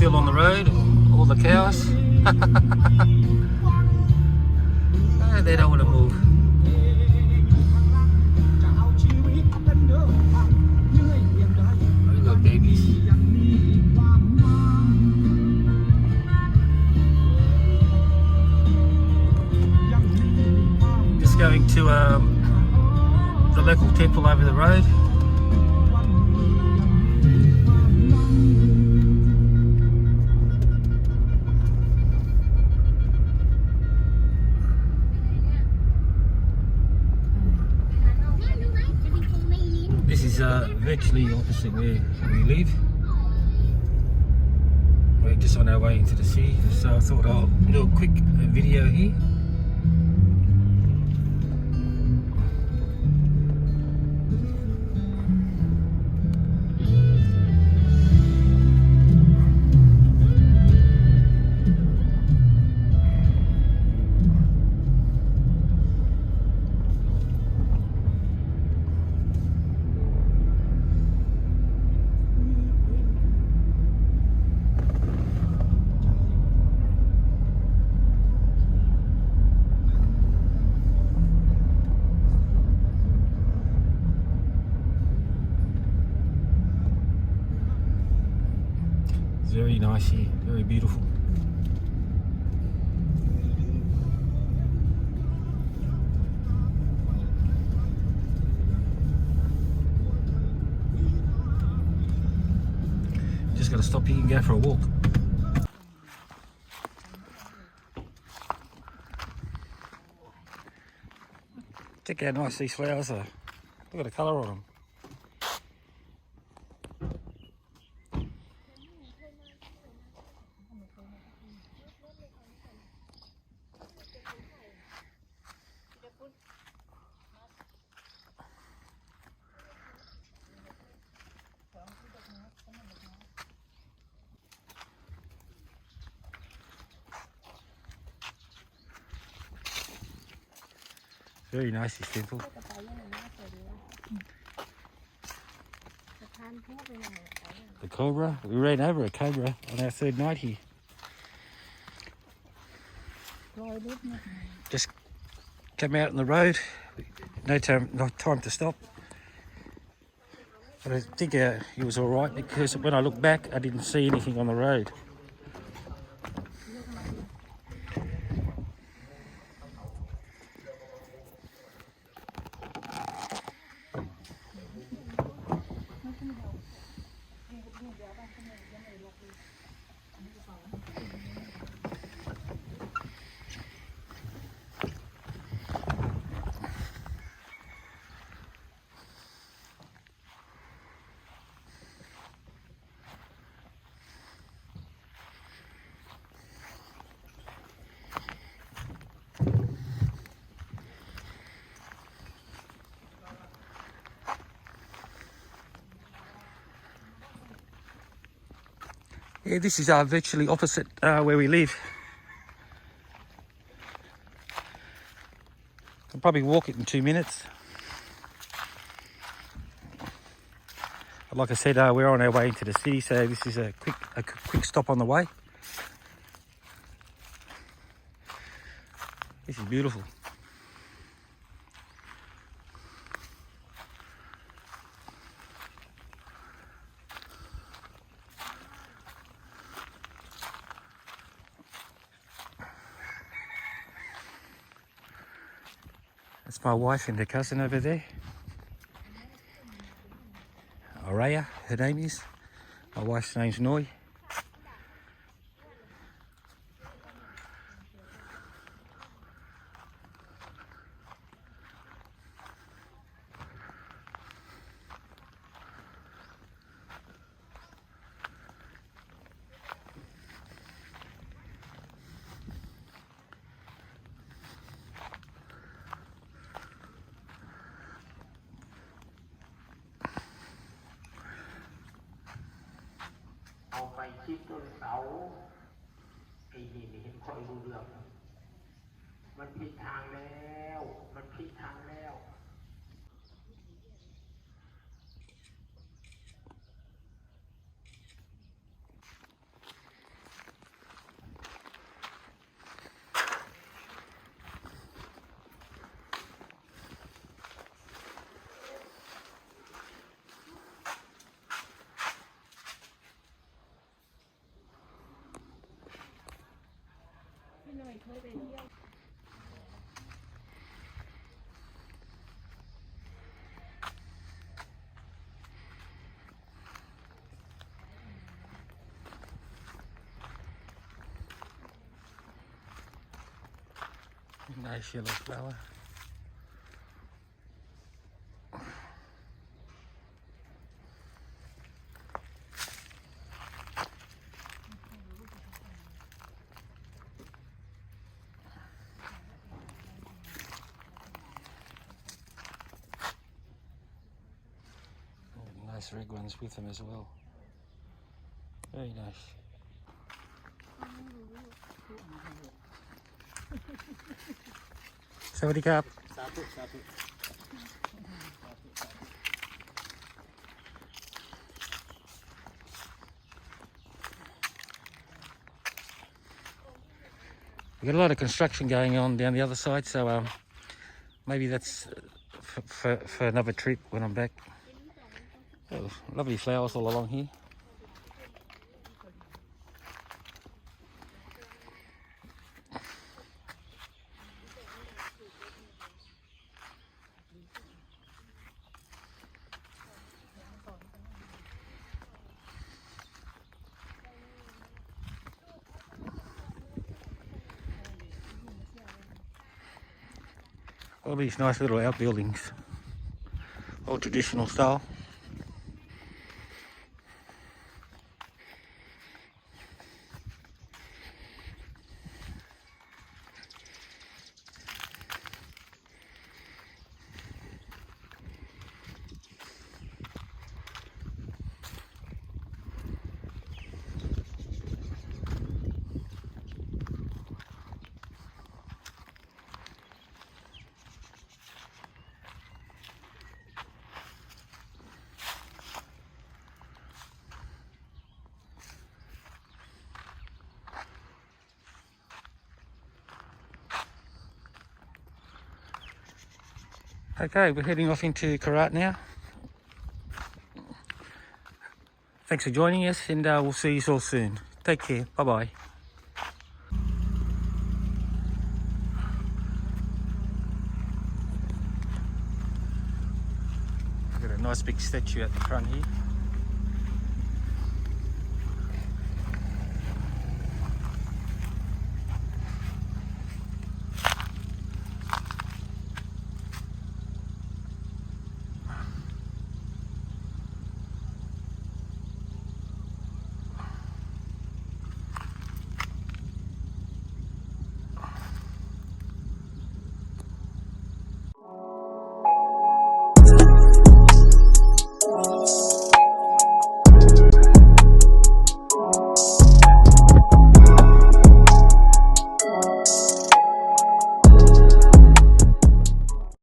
still on the road, all the cows. They don't want to move. We've got babies. Just going to the local temple over the road. This is virtually opposite where we live. We're just on our way into the city, so I thought I'll do a quick video here. Very nice here, very beautiful. Just got to stop here and go for a walk. Check how nice these flowers are. Look at the colour on them. Very nice, this temple. The cobra. We ran over a cobra on our third night here. Just come out on the road. No time to stop. But I think he was all right because when I looked back, I didn't see anything on the road. Yeah, this is virtually opposite where we live. I'll probably walk it in 2 minutes. But like I said, we're on our way into the city, so this is a quick stop on the way. This is beautiful. That's my wife and her cousin over there. Araya, her name is. My wife's name's Noi.ไปชิดต้นเสาไอ้นี่ไม่เห็นค่อยรู้เรื่องมันผิดทางแล้วมันผิดทางแล้ว เ หน่อยเคยไปเที่ยว Nice yellow flower. Nice red ones with them as well. Very nice. Sawadee krap. We've got a lot of construction going on down the other side, so maybe that's for another trip when I'm back. Oh, lovely flowers all along here. All these nice little outbuildings, all traditional style. Okay, we're heading off into Korat now. Thanks for joining us, and we'll see you all soon. Take care. Bye-bye. Got a nice big statue at the front here.